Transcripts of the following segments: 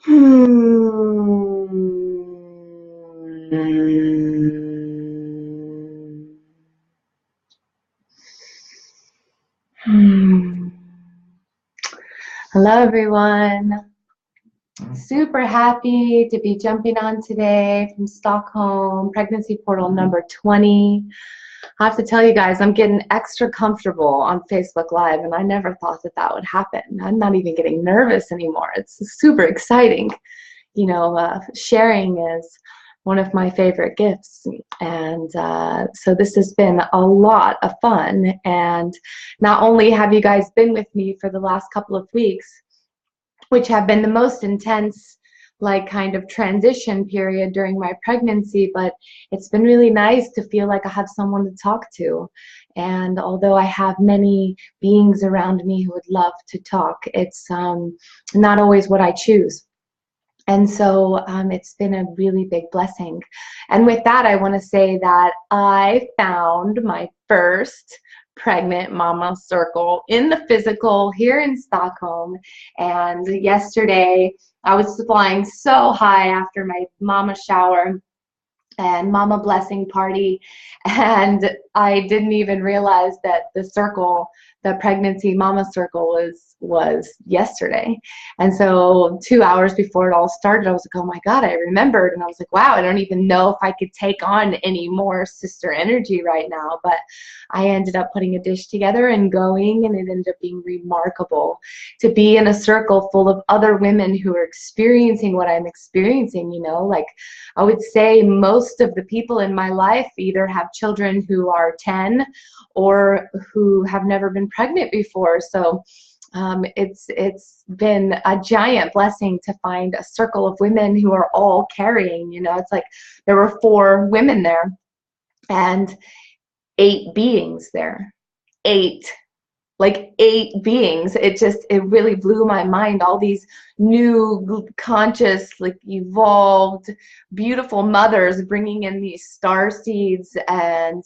Hello, everyone. Super happy to be jumping on today from Stockholm, pregnancy portal number 20. I have to tell you guys, I'm getting extra comfortable on Facebook Live, and I never thought that that would happen. I'm not even getting nervous anymore. It's super exciting. You know, sharing is one of my favorite gifts, and so this has been a lot of fun. And not only have you guys been with me for the last couple of weeks, which have been the most intense, like, kind of transition period during my pregnancy, but it's been really nice to feel like I have someone to talk to. And although I have many beings around me who would love to talk, it's not always what I choose. And so it's been a really big blessing. And with that, I want to say that I found my first pregnant mama circle in the physical here in Stockholm. And yesterday, I was flying so high after my mama shower and mama blessing party, and I didn't even realize that the circle, the pregnancy mama circle, was yesterday. And so 2 hours before it all started, I was like, oh my God, I remembered. And I was like, wow, I don't even know if I could take on any more sister energy right now. But I ended up putting a dish together and going, and it ended up being remarkable to be in a circle full of other women who are experiencing what I'm experiencing. You know, like, I would say most of the people in my life either have children who are 10 or who have never been pregnant before. So it's been a giant blessing to find a circle of women who are all carrying. You know, it's like there were 4 women there and 8 beings there. 8 beings. It really blew my mind. All these new, conscious, like, evolved, beautiful mothers bringing in these star seeds, and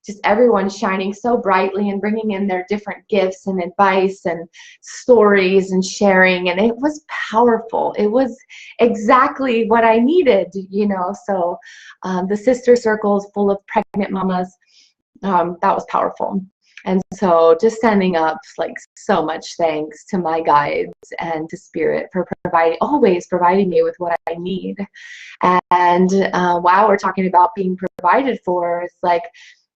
just everyone shining so brightly and bringing in their different gifts and advice and stories and sharing. And it was powerful. It was exactly what I needed, you know. So the sister circles full of pregnant mamas, that was powerful. And so just sending up, like, so much thanks to my guides and to Spirit for always providing me with what I need. And while we're talking about being provided for, it's like,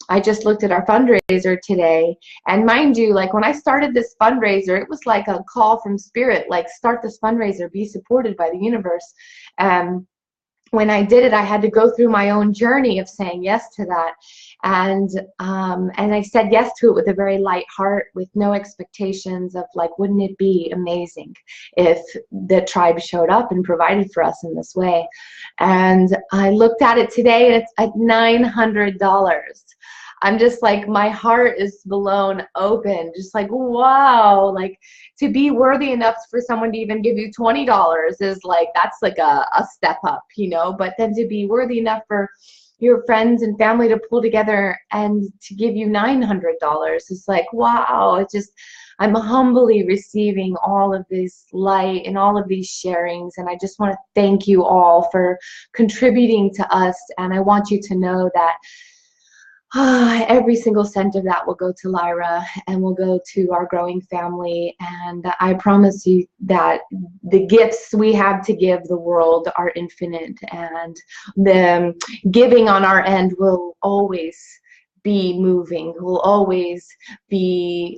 I just looked at our fundraiser today, and mind you, like, when I started this fundraiser, it was like a call from Spirit, like, start this fundraiser, be supported by the universe. When I did it, I had to go through my own journey of saying yes to that. And I said yes to it with a very light heart, with no expectations of, like, wouldn't it be amazing if the tribe showed up and provided for us in this way? And I looked at it today, and it's at $900. I'm just like, my heart is blown open, just like, wow, like, to be worthy enough for someone to even give you $20 is like, that's like a step up, you know. But then to be worthy enough for your friends and family to pull together and to give you $900 is like, wow. It just, I'm humbly receiving all of this light and all of these sharings, and I just want to thank you all for contributing to us. And I want you to know that every single cent of that will go to Lyra and will go to our growing family. And I promise you that the gifts we have to give the world are infinite, and the giving on our end will always be moving, will always be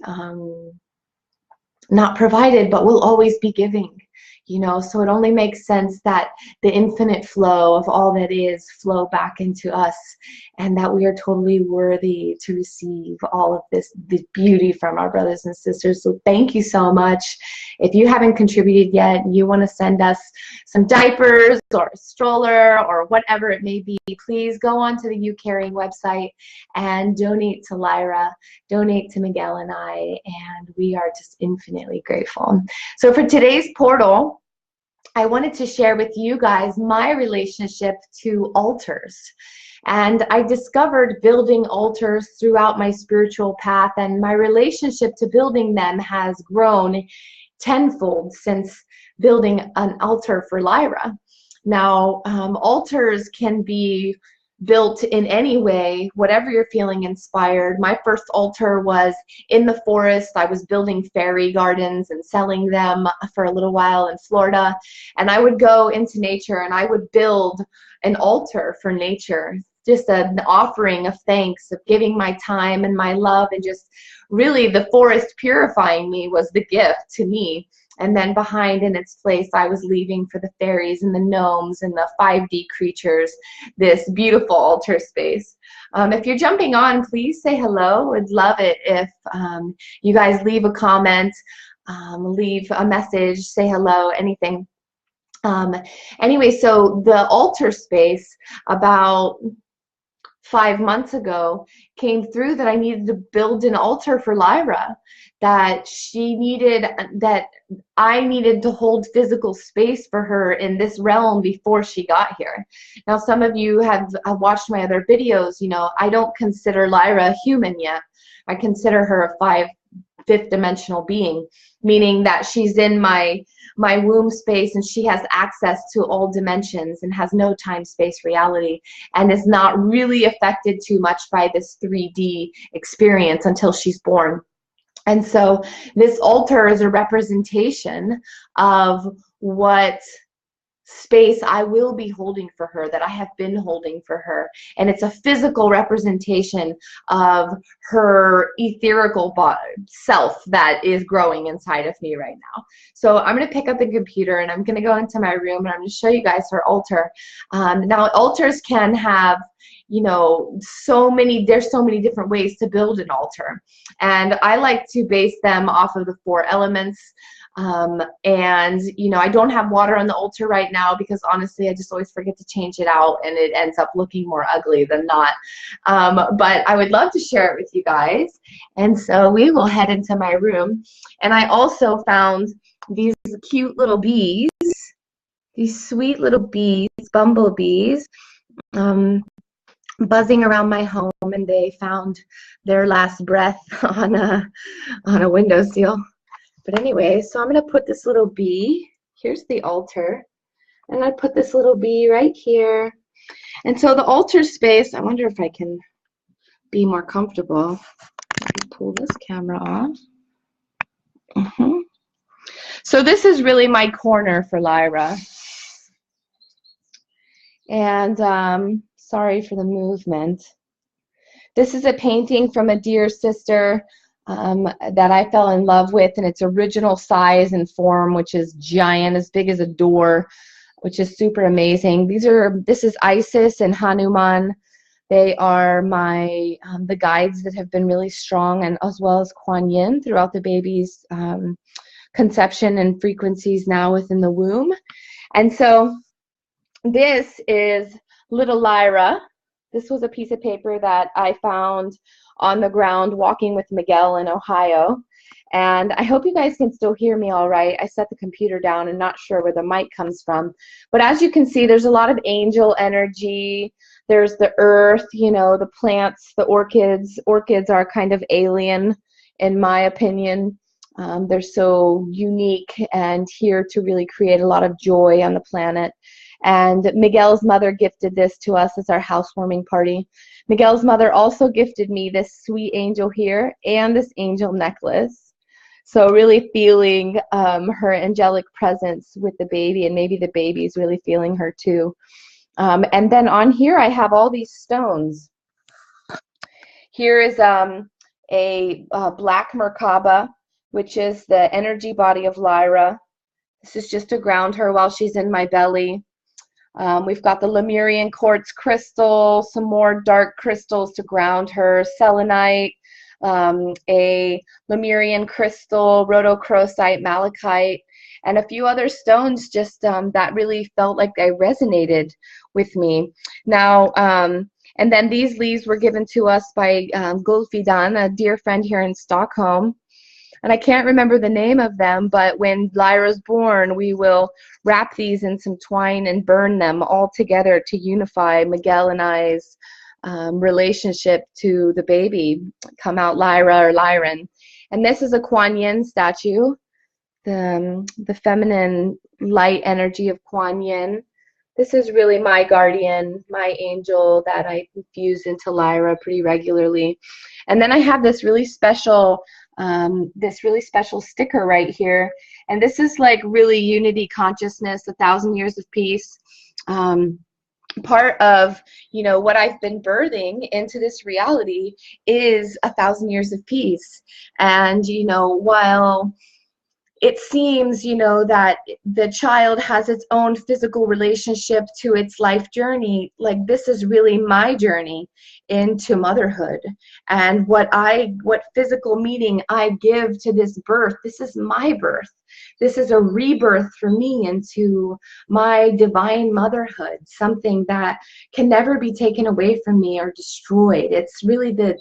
not provided, but will always be giving. You know, so it only makes sense that the infinite flow of all that is flow back into us, and that we are totally worthy to receive all of this beauty from our brothers and sisters. So thank you so much. If you haven't contributed yet, and you want to send us some diapers or a stroller or whatever it may be, please go on to the You Caring website and donate to Lyra, donate to Miguel and I, and we are just infinitely grateful. So for today's portal, I wanted to share with you guys my relationship to altars. And I discovered building altars throughout my spiritual path, and my relationship to building them has grown tenfold since building an altar for Lyra. Now, altars can be built in any way, whatever you're feeling inspired. My first altar was in the forest. I was building fairy gardens and selling them for a little while in Florida. And I would go into nature and I would build an altar for nature, just an offering of thanks, of giving my time and my love, and just really the forest purifying me was the gift to me. And then behind in its place, I was leaving for the fairies and the gnomes and the 5D creatures, this beautiful altar space. If you're jumping on, please say hello. Would love it if you guys leave a comment, leave a message, say hello, anything. Anyway, so the altar space about 5 months ago came through that I needed to build an altar for Lyra, that she needed, that I needed to hold physical space for her in this realm before she got here. Now, some of you have watched my other videos. You know, I don't consider Lyra a human yet. I consider her a fifth dimensional being, meaning that she's in my womb space and she has access to all dimensions and has no time space reality and is not really affected too much by this 3D experience until she's born. And so this altar is a representation of what space I will be holding for her, that I have been holding for her. And it's a physical representation of her etherical self that is growing inside of me right now. So I'm going to pick up the computer and I'm going to go into my room and I'm going to show you guys her altar. Now, altars can have, you know, there's so many different ways to build an altar. And I like to base them off of the 4 elements. And you know, I don't have water on the altar right now because honestly I just always forget to change it out and it ends up looking more ugly than not. But I would love to share it with you guys, and so we will head into my room. And I also found these cute little bees, these sweet little bees, bumblebees, buzzing around my home, and they found their last breath on a windowsill. But anyway, so I'm going to put this little bee, here's the altar, and I put this little bee right here. And so the altar space, I wonder if I can be more comfortable. Pull this camera off. So this is really my corner for Lyra. And sorry for the movement. This is a painting from a dear sister that I fell in love with in its original size and form, which is giant, as big as a door, which is super amazing. This is Isis and Hanuman. They are my the guides that have been really strong, and as well as Kuan Yin throughout the baby's conception and frequencies now within the womb. And so this is little Lyra. This was a piece of paper that I found on the ground walking with Miguel in Ohio. And I hope you guys can still hear me all right. I set the computer down and not sure where the mic comes from. But as you can see, there's a lot of angel energy. There's the earth, you know, the plants, the orchids. Orchids are kind of alien, in my opinion. They're so unique and here to really create a lot of joy on the planet. And Miguel's mother gifted this to us as our housewarming party. Miguel's mother also gifted me this sweet angel here and this angel necklace. So really feeling her angelic presence with the baby, and maybe the baby's really feeling her too. And then on here I have all these stones. Here is a black Merkaba, which is the energy body of Lyra. This is just to ground her while she's in my belly. We've got the Lemurian quartz crystal, some more dark crystals to ground her, selenite, a Lemurian crystal, rhodochrosite, malachite, and a few other stones just that really felt like they resonated with me. Now, and then these leaves were given to us by Gulfidan, a dear friend here in Stockholm. And I can't remember the name of them, but when Lyra's born, we will wrap these in some twine and burn them all together to unify Miguel and I's relationship to the baby, come out Lyra or Lyran. And this is a Kuan Yin statue. the feminine light energy of Kuan Yin. This is really my guardian, my angel that I infuse into Lyra pretty regularly. And then I have this really special sticker right here. And this is like really unity consciousness, 1,000 years of peace. Part of, you know, what I've been birthing into this reality is 1,000 years of peace. And, you know, while it seems, you know, that the child has its own physical relationship to its life journey, like this is really my journey into motherhood. And what physical meaning I give to this birth, this is my birth. This is a rebirth for me into my divine motherhood, something that can never be taken away from me or destroyed. It's really the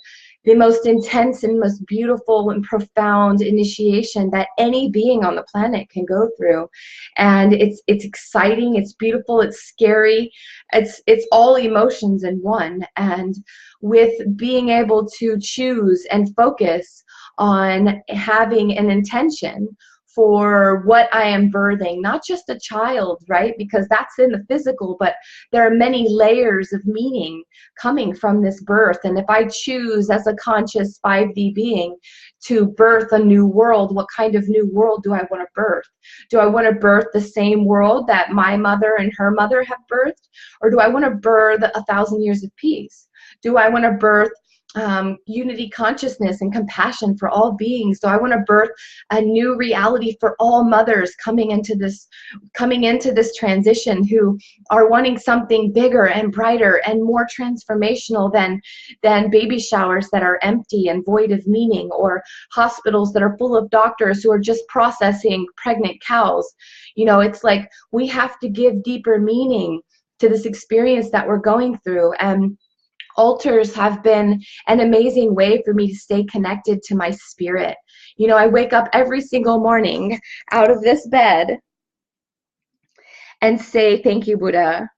most intense and most beautiful and profound initiation that any being on the planet can go through. And it's exciting, it's beautiful, it's scary, it's all emotions in one. And with being able to choose and focus on having an intention for what I am birthing, not just a child, right? Because that's in the physical, but there are many layers of meaning coming from this birth. And if I choose as a conscious 5D being to birth a new world, what kind of new world do I want to birth? Do I want to birth the same world that my mother and her mother have birthed? Or do I want to birth 1,000 years of peace? Do I want to birth unity consciousness and compassion for all beings? Do I want to birth a new reality for all mothers coming into this transition who are wanting something bigger and brighter and more transformational than baby showers that are empty and void of meaning, or hospitals that are full of doctors who are just processing pregnant cows? You know, it's like we have to give deeper meaning to this experience that we're going through. And altars have been an amazing way for me to stay connected to my spirit. You know, I wake up every single morning out of this bed and say, thank you, Buddha.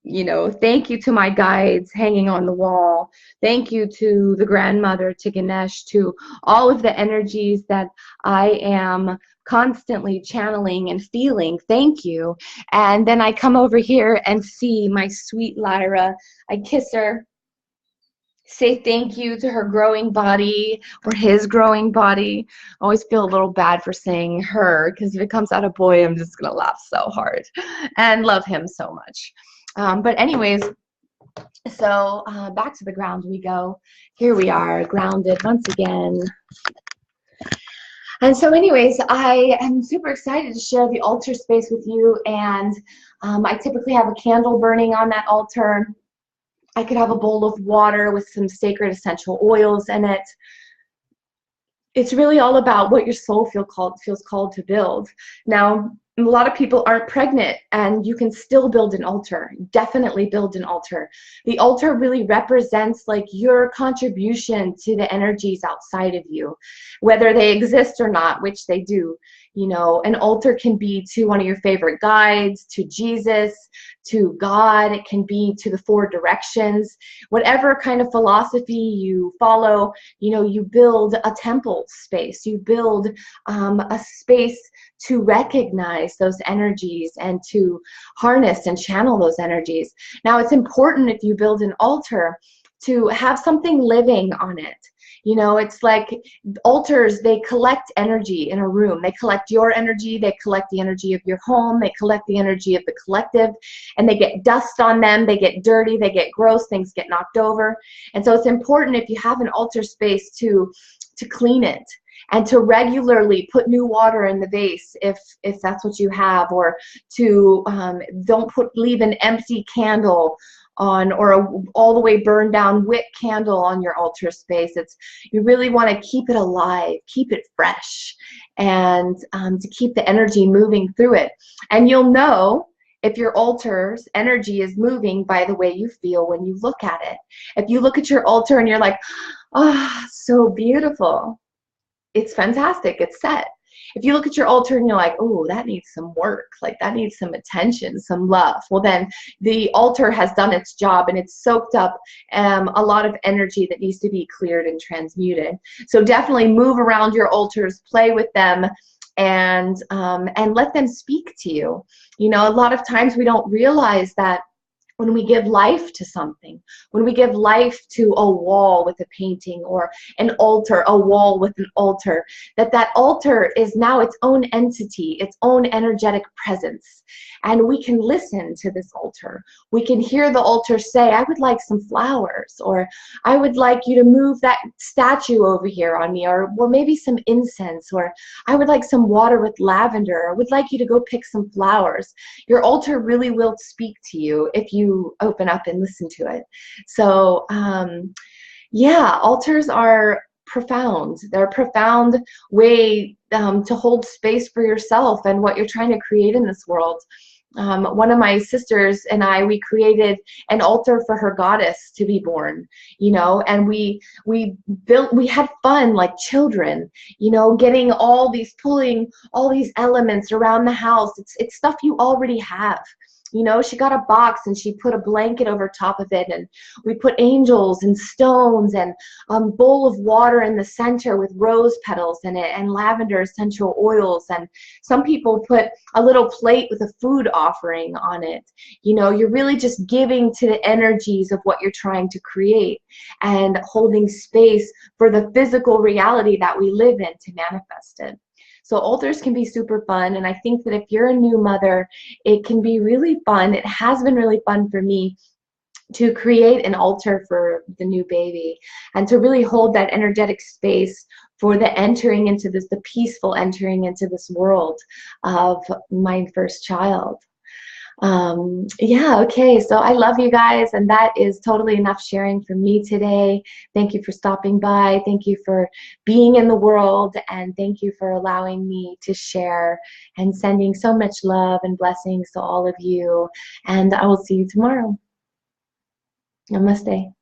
You know, thank you to my guides hanging on the wall. Thank you to the grandmother, to Ganesh, to all of the energies that I am constantly channeling and feeling. Thank you. And then I come over here and see my sweet Lyra. I kiss her, say thank you to her growing body or his growing body. I always feel a little bad for saying her, because if it comes out a boy, I'm just gonna laugh so hard and love him so much. But anyways, so back to the ground we go. Here we are, grounded once again. And so anyways, I am super excited to share the altar space with you. And I typically have a candle burning on that altar. I could have a bowl of water with some sacred essential oils in it. It's really all about what your soul feels called to build. Now, a lot of people aren't pregnant, and you can still build an altar. Definitely build an altar. The altar really represents like your contribution to the energies outside of you, whether they exist or not, which they do. You know, an altar can be to one of your favorite guides, to Jesus, to God. It can be to the four directions. Whatever kind of philosophy you follow, you know, you build a temple space. You build a space to recognize those energies and to harness and channel those energies. Now, it's important if you build an altar to have something living on it. You know, it's like altars, they collect energy in a room. They collect your energy, they collect the energy of your home, they collect the energy of the collective, and they get dust on them, they get dirty, they get gross, things get knocked over. And so it's important if you have an altar space to clean it, and to regularly put new water in the vase if that's what you have, or to don't leave an empty candle on, or all the way burned down wick candle on your altar space. You really want to keep it alive, keep it fresh, and to keep the energy moving through it. And you'll know if your altar's energy is moving by the way you feel when you look at it. If you look at your altar and you're like, oh, so beautiful, it's fantastic, it's set. If you look at your altar and you're like, oh, that needs some work, like that needs some attention, some love, well then the altar has done its job and it's soaked up a lot of energy that needs to be cleared and transmuted. So definitely move around your altars, play with them, and let them speak to you. You know, a lot of times we don't realize that when we give life to something, when we give life to a wall with a painting, or an altar, a wall with an altar, that altar is now its own entity, its own energetic presence. And we can listen to this altar. We can hear the altar say, I would like some flowers, or I would like you to move that statue over here on me, or maybe some incense, or I would like some water with lavender, or would like you to go pick some flowers. Your altar really will speak to you if you open up and listen to it. So yeah, altars are profound. They're a profound way to hold space for yourself and what you're trying to create in this world. One of my sisters and I, we created an altar for her goddess to be born, you know, and we had fun like children, you know, pulling all these elements around the house. It's stuff you already have. You know, she got a box and she put a blanket over top of it, and we put angels and stones and a bowl of water in the center with rose petals in it and lavender essential oils. And some people put a little plate with a food offering on it. You know, you're really just giving to the energies of what you're trying to create and holding space for the physical reality that we live in to manifest it. So altars can be super fun, and I think that if you're a new mother, it can be really fun. It has been really fun for me to create an altar for the new baby and to really hold that energetic space for the entering into this, the peaceful entering into this world of my first child. Yeah, okay, so I love you guys, and that is totally enough sharing for me today. Thank you for stopping by. Thank you for being in the world, and thank you for allowing me to share, and sending so much love and blessings to all of you. And I will see you tomorrow. Namaste.